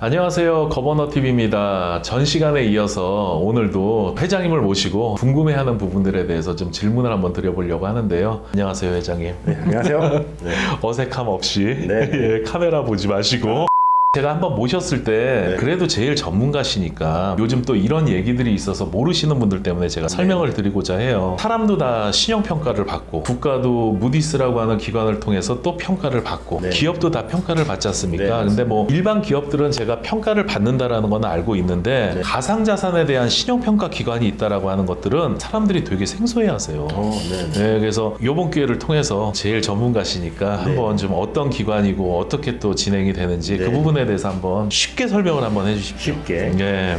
안녕하세요, 거버너TV입니다. 전 시간에 이어서 오늘도 회장님을 모시고 궁금해하는 부분들에 대해서 좀 질문을 한번 드려보려고 하는데요. 안녕하세요, 회장님. 네, 안녕하세요. 네. 어색함 없이 네. 예, 카메라 보지 마시고. 제가 한번 모셨을 때 그래도 제일 전문가시니까 요즘 또 이런 얘기들이 있어서 모르시는 분들 때문에 제가 설명을 드리고자 해요. 사람도 다 신용평가를 받고 국가도 무디스라고 하는 기관을 통해서 또 평가를 받고 기업도 다 평가를 받지 않습니까? 근데 뭐 일반 기업들은 제가 평가를 받는다라는 건 알고 있는데 가상자산에 대한 신용평가 기관이 있다라고 하는 것들은 사람들이 되게 생소해 하세요. 네, 그래서 이번 기회를 통해서 제일 전문가시니까 한번 좀 어떤 기관이고 어떻게 또 진행이 되는지 그 부분에 대해서 한번 쉽게 설명을 한번 해주십시오. 쉽게.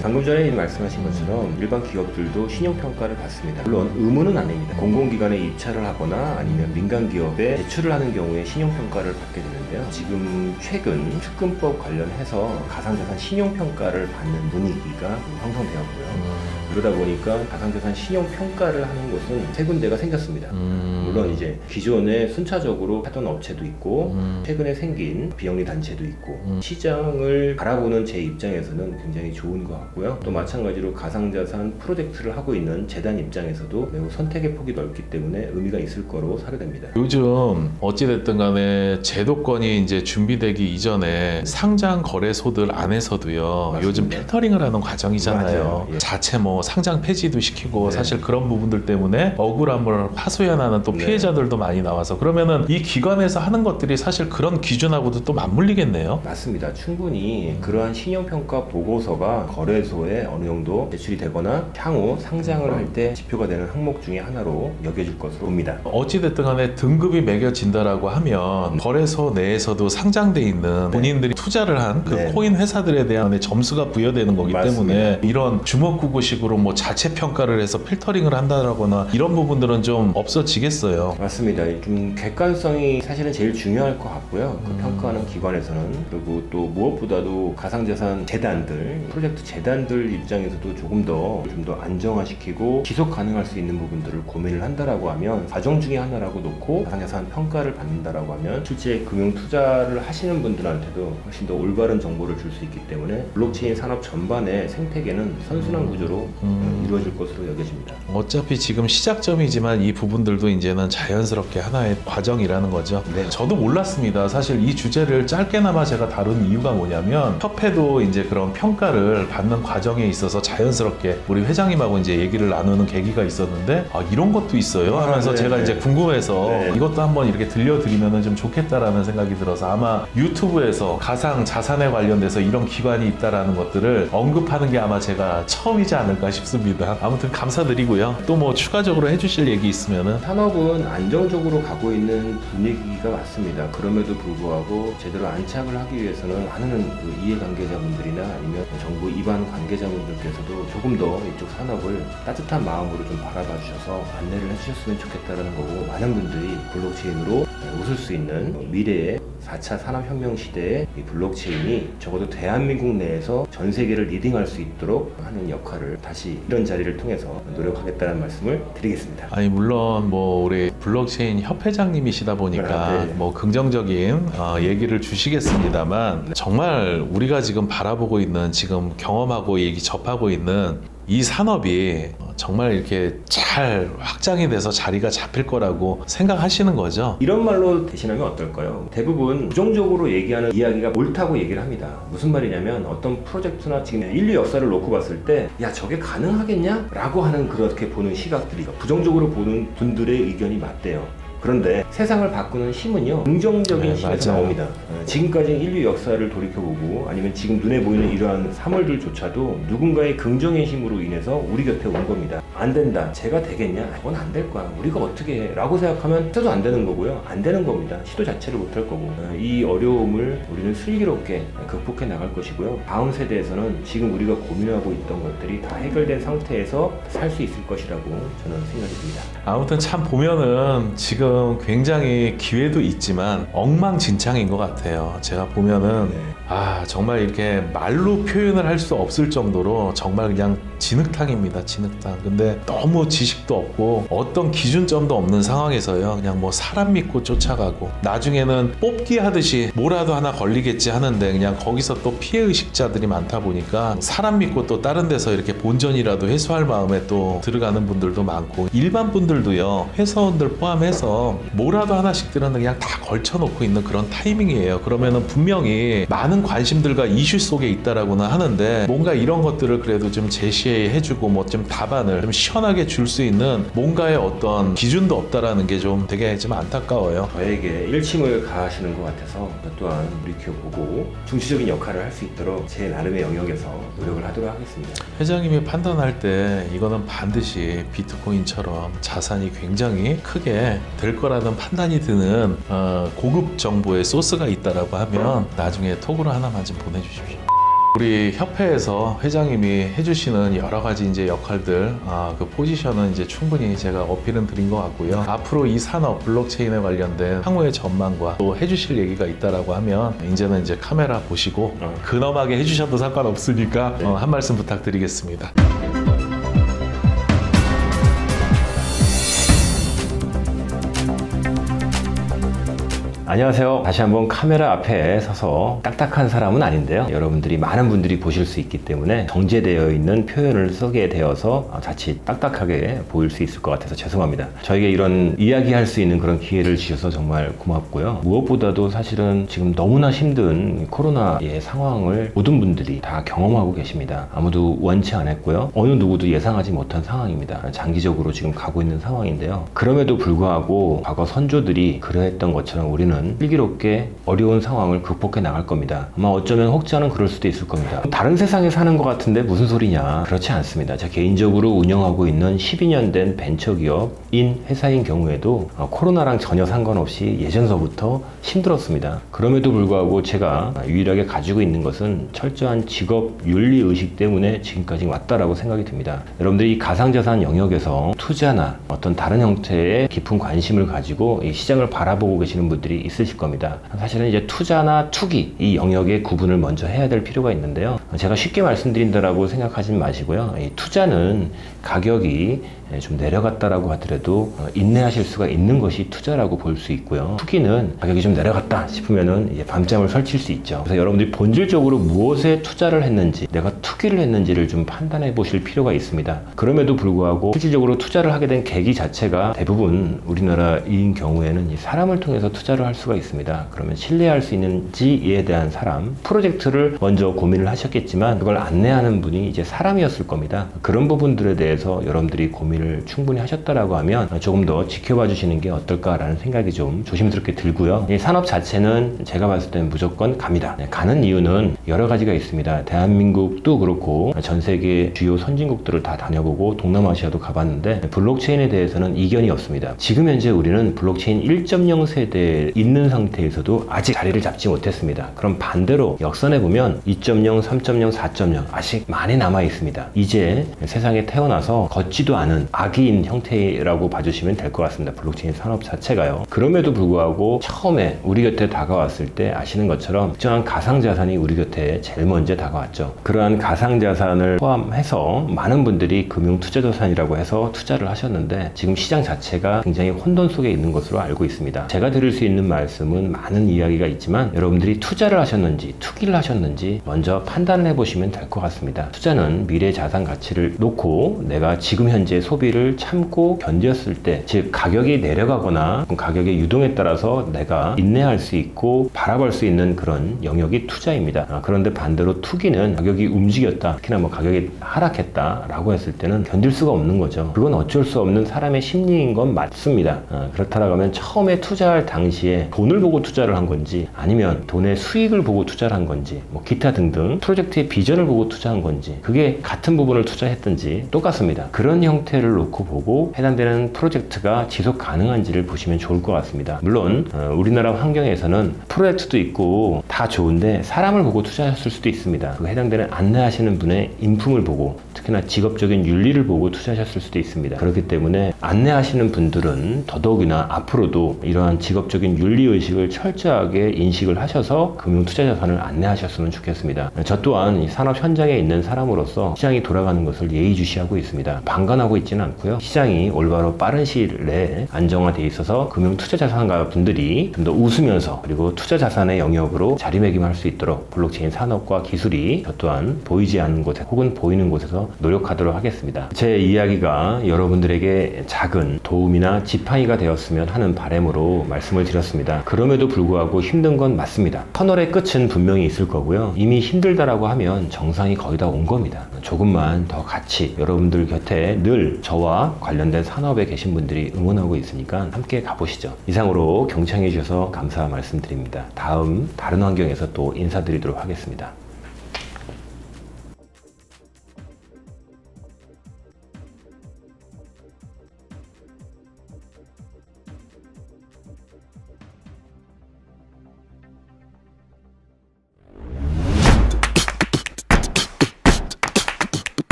방금 전에 말씀하신 것처럼 일반 기업들도 신용평가를 받습니다. 물론 의무는 아닙니다. 공공기관에 입찰을 하거나 아니면 민간 기업에 제출을 하는 경우에 신용평가를 받게 되는데요. 지금 최근 특근법 관련해서 가상자산 신용평가를 받는 분위기가 형성되었고요. 그러다 보니까 가상자산 신용평가를 하는 곳은 세 군데가 생겼습니다. 물론 이제 기존에 순차적으로 하던 업체도 있고 최근에 생긴 비영리 단체도 있고 시장을 바라보는 제 입장에서는 굉장히 좋은 것 같고요. 또 마찬가지로 가상자산 프로젝트를 하고 있는 재단 입장에서도 매우 선택의 폭이 넓기 때문에 의미가 있을 거로 사료됩니다. 요즘 어찌됐든 간에 제도권이 이제 준비되기 이전에 상장 거래소들 안에서도요. 맞습니다. 요즘 필터링을 하는 과정이잖아요. 자체 뭐 상장 폐지도 시키고 사실 그런 부분들 때문에 억울함을 하소연하는 또 피해자들도 많이 나와서 그러면은 이 기관에서 하는 것들이 사실 그런 기준하고도 또 맞물리겠네요. 맞습니다. 충분히 그러한 신용평가 보고서가 거래소에 어느 정도 제출이 되거나 향후 상장을 할 때 지표가 되는 항목 중에 하나로 여겨질 것으로 봅니다. 어찌됐든 간에 등급이 매겨진다라고 하면 거래소 내에서도 상장돼 있는 본인들이 투자를 한 그 코인 회사들에 대한 점수가 부여되는 거기 때문에 이런 주먹구구식으로 뭐 자체 평가를 해서 필터링을 한다거나 이런 부분들은 좀 없어지겠어요. 맞습니다. 좀 객관성이 사실은 제일 중요할 것 같고요. 그 평가하는 기관에서는. 그리고 또 무엇보다도 가상자산 재단들, 프로젝트 재단들 입장에서도 좀 더 안정화시키고 지속 가능할 수 있는 부분들을 고민을 한다라고 하면 과정 중에 하나라고 놓고 가상자산 평가를 받는다라고 하면 실제 금융 투자를 하시는 분들한테도 훨씬 더 올바른 정보를 줄 수 있기 때문에 블록체인 산업 전반의 생태계는 선순환 구조로 이루어질 것으로 여겨집니다. 어차피 지금 시작점이지만 이 부분들도 이제는 자연스럽게 하나의 과정이라는 거죠. 저도 몰랐습니다. 사실 이 주제를 짧게나마 제가 다룬 이유가 뭐냐면 협회도 이제 그런 평가를 받는 과정에 있어서 자연스럽게 우리 회장님하고 이제 얘기를 나누는 계기가 있었는데 아, 이런 것도 있어요 하면서 제가 이제 궁금해서 이것도 한번 이렇게 들려드리면 좀 좋겠다라는 생각이 들어서 아마 유튜브에서 가상 자산에 관련돼서 이런 기관이 있다라는 것들을 언급하는 게 아마 제가 처음이지 않을까 싶습니다. 아무튼 감사드리고요. 또 뭐 추가적으로 해주실 얘기 있으면은. 산업은 안정적으로 가고 있는 분위기가 맞습니다. 그럼에도 불구하고 제대로 안착을 하기 위해서는 많은 그 이해관계자분들이나 아니면 정부 입안 관계자분들께서도 조금 더 이쪽 산업을 따뜻한 마음으로 좀 바라봐 주셔서 안내를 해주셨으면 좋겠다라는 거고, 많은 분들이 블록체인으로 웃을 수 있는 미래의 4차 산업혁명 시대에 이 블록체인이 적어도 대한민국 내에서 전 세계를 리딩할 수 있도록 하는 역할을 다시 이런 자리를 통해서 노력하겠다는 말씀을 드리겠습니다. 아니 물론 뭐 우리 블록체인 협회장님이시다 보니까 뭐 긍정적인 얘기를 주시겠습니다만 정말 우리가 지금 바라보고 있는 지금 경험하고 접하고 있는 이 산업이 정말 이렇게 잘 확장이 돼서 자리가 잡힐 거라고 생각하시는 거죠? 이런 말로 대신하면 어떨까요? 대부분 부정적으로 얘기하는 이야기가 옳다고 얘기를 합니다. 무슨 말이냐면 어떤 프로젝트나 지금 인류 역사를 놓고 봤을 때 야 저게 가능하겠냐? 라고 하는 그렇게 보는 시각들이 부정적으로 보는 분들의 의견이 맞대요. 그런데 세상을 바꾸는 힘은요 긍정적인 힘에서 나옵니다. 지금까지 인류 역사를 돌이켜보고 아니면 지금 눈에 보이는 이러한 사물들조차도 누군가의 긍정의 힘으로 인해서 우리 곁에 온 겁니다. 안 된다, 제가 되겠냐? 그건 안 될 거야, 우리가 어떻게 해? 라고 생각하면 해도 안 되는 거고요, 안 되는 겁니다. 시도 자체를 못 할 거고, 이 어려움을 우리는 슬기롭게 극복해 나갈 것이고요, 다음 세대에서는 지금 우리가 고민하고 있던 것들이 다 해결된 상태에서 살 수 있을 것이라고 저는 생각이 듭니다. 아무튼 참 보면은 지금 굉장히 기회도 있지만 엉망진창인 것 같아요. 제가 보면은 아 정말 이렇게 말로 표현을 할 수 없을 정도로 정말 그냥 진흙탕입니다. 진흙탕. 근데 하는데 너무 지식도 없고 어떤 기준점도 없는 상황에서요, 그냥 뭐 사람 믿고 쫓아가고 나중에는 뽑기 하듯이 뭐라도 하나 걸리겠지 하는데 그냥 거기서 또 피해의식자들이 많다 보니까 사람 믿고 또 다른 데서 이렇게 본전이라도 회수할 마음에 또 들어가는 분들도 많고, 일반 분들도요, 회사원들 포함해서 뭐라도 하나씩들은 그냥 다 걸쳐놓고 있는 그런 타이밍이에요. 그러면은 분명히 많은 관심들과 이슈 속에 있다라고는 하는데 뭔가 이런 것들을 그래도 좀 제시해주고 뭐 좀 답안을 좀 시원하게 줄 수 있는 뭔가의 어떤 기준도 없다라는 게 좀 되게 좀 안타까워요. 저에게 일침을 가하시는 것 같아서 저 또한 물리켜보고 중시적인 역할을 할 수 있도록 제 나름의 영역에서 노력을 하도록 하겠습니다. 회장님이 판단할 때 이거는 반드시 비트코인처럼 자산이 굉장히 크게 될 거라는 판단이 드는 고급 정보의 소스가 있다라고 하면 나중에 톡으로 하나만 좀 보내주십시오. 우리 협회에서 회장님이 해주시는 여러 가지 이제 역할들, 그 포지션은 이제 충분히 제가 어필은 드린 것 같고요. 앞으로 이 산업 블록체인에 관련된 향후의 전망과 또 해주실 얘기가 있다라고 하면 이제는 이제 카메라 보시고 근엄하게 해주셔도 상관없으니까 한 말씀 부탁드리겠습니다. 안녕하세요. 다시 한번 카메라 앞에 서서 딱딱한 사람은 아닌데요. 여러분들이 많은 분들이 보실 수 있기 때문에 정제되어 있는 표현을 쓰게 되어서 자칫 딱딱하게 보일 수 있을 것 같아서 죄송합니다. 저에게 이런 이야기할 수 있는 그런 기회를 주셔서 정말 고맙고요. 무엇보다도 사실은 지금 너무나 힘든 코로나의 상황을 모든 분들이 다 경험하고 계십니다. 아무도 원치 않았고요. 어느 누구도 예상하지 못한 상황입니다. 장기적으로 지금 가고 있는 상황인데요. 그럼에도 불구하고 과거 선조들이 그러했던 것처럼 우리는 슬기롭게 어려운 상황을 극복해 나갈 겁니다. 아마 어쩌면 혹지 않은 그럴 수도 있을 겁니다. 다른 세상에 사는 것 같은데 무슨 소리냐? 그렇지 않습니다. 제가 개인적으로 운영하고 있는 12년 된 벤처기업인 회사인 경우에도 코로나랑 전혀 상관없이 예전서부터 힘들었습니다. 그럼에도 불구하고 제가 유일하게 가지고 있는 것은 철저한 직업 윤리의식 때문에 지금까지 왔다라고 생각이 듭니다. 여러분들이 이 가상자산 영역에서 투자나 어떤 다른 형태의 깊은 관심을 가지고 이 시장을 바라보고 계시는 분들이 있으실 겁니다. 사실은 이제 투자나 투기 이 영역의 구분을 먼저 해야 될 필요가 있는데요. 제가 쉽게 말씀드린다라고 생각하지 마시고요. 이 투자는 가격이 좀 내려갔다라고 하더라도 인내하실 수가 있는 것이 투자라고 볼 수 있고요. 투기는 가격이 좀 내려갔다 싶으면은 이제 밤잠을 설칠 수 있죠. 그래서 여러분들이 본질적으로 무엇에 투자를 했는지, 내가 투기를 했는지를 좀 판단해 보실 필요가 있습니다. 그럼에도 불구하고 실질적으로 투자를 하게 된 계기 자체가 대부분 우리나라인 경우에는 이 사람을 통해서 투자를 할 수가 있습니다. 그러면 신뢰할 수 있는지에 대한 사람, 프로젝트를 먼저 고민을 하셨겠지만 그걸 안내하는 분이 이제 사람이었을 겁니다. 그런 부분들에 대해서 여러분들이 고민을 충분히 하셨다라고 하면 조금 더 지켜봐 주시는 게 어떨까라는 생각이 좀 조심스럽게 들고요. 이 산업 자체는 제가 봤을 때는 무조건 갑니다. 가는 이유는 여러 가지가 있습니다. 대한민국도 그렇고 전 세계 주요 선진국들을 다 다녀보고 동남아시아도 가봤는데 블록체인에 대해서는 이견이 없습니다. 지금 현재 우리는 블록체인 1.0 세대에 있는 상태에서도 아직 자리를 잡지 못했습니다. 그럼 반대로 역선해 보면 2.0, 3.0, 4.0 아직 많이 남아 있습니다. 이제 세상에 태어나서 걷지도 않은 아기인 형태라고 봐주시면 될 것 같습니다. 블록체인 산업 자체가요. 그럼에도 불구하고 처음에 우리 곁에 다가왔을 때 아시는 것처럼 특정한 가상자산이 우리 곁에 제일 먼저 다가왔죠. 그러한 가상자산을 포함해서 많은 분들이 금융투자자산이라고 해서 투자를 하셨는데 지금 시장 자체가 굉장히 혼돈 속에 있는 것으로 알고 있습니다. 제가 드릴 수 있는 말씀은 많은 이야기가 있지만 여러분들이 투자를 하셨는지 투기를 하셨는지 먼저 판단을 해보시면 될 것 같습니다. 투자는 미래 자산 가치를 놓고 내가 지금 현재 소비를 참고 견뎠을 때, 즉 가격이 내려가거나 가격의 유동에 따라서 내가 인내할 수 있고 바라볼 수 있는 그런 영역이 투자입니다. 그런데 반대로 투기는 가격이 움직였다, 특히나 뭐 가격이 하락했다 라고 했을 때는 견딜 수가 없는 거죠. 그건 어쩔 수 없는 사람의 심리인 건 맞습니다. 그렇다라고 하면 처음에 투자할 당시에 돈을 보고 투자를 한 건지 아니면 돈의 수익을 보고 투자를 한 건지 뭐 기타 등등 프로젝트의 비전을 보고 투자한 건지 그게 같은 부분을 투자했든지 똑같습니다. 그런 형태를 놓고 보고 해당되는 프로젝트가 지속 가능한지를 보시면 좋을 것 같습니다. 물론 우리나라 환경에서는 프로젝트도 있고 다 좋은데 사람을 보고 투자했을 수도 있습니다. 그 해당되는 안내하시는 분의 인품을 보고 특히나 직업적인 윤리를 보고 투자하셨을 수도 있습니다. 그렇기 때문에 안내하시는 분들은 더더욱이나 앞으로도 이러한 직업적인 윤리의식을 철저하게 인식을 하셔서 금융투자자산을 안내하셨으면 좋겠습니다. 저 또한 이 산업 현장에 있는 사람으로서 시장이 돌아가는 것을 예의주시하고 있습니다. 방관하고 있지 있지는 않고요. 시장이 올바로 빠른 시일 내에 안정화돼 있어서 금융 투자 자산가 분들이 좀 더 웃으면서 그리고 투자 자산의 영역으로 자리매김할 수 있도록 블록체인 산업과 기술이 저 또한 보이지 않는 곳에 혹은 보이는 곳에서 노력하도록 하겠습니다. 제 이야기가 여러분들에게 작은 도움이나 지팡이가 되었으면 하는 바람으로 말씀을 드렸습니다. 그럼에도 불구하고 힘든 건 맞습니다. 터널의 끝은 분명히 있을 거고요. 이미 힘들다라고 하면 정상이 거의 다 온 겁니다. 조금만 더 같이 여러분들 곁에 늘 저와 관련된 산업에 계신 분들이 응원하고 있으니까 함께 가보시죠. 이상으로 경청해 주셔서 감사 말씀드립니다. 다음 다른 환경에서 또 인사드리도록 하겠습니다.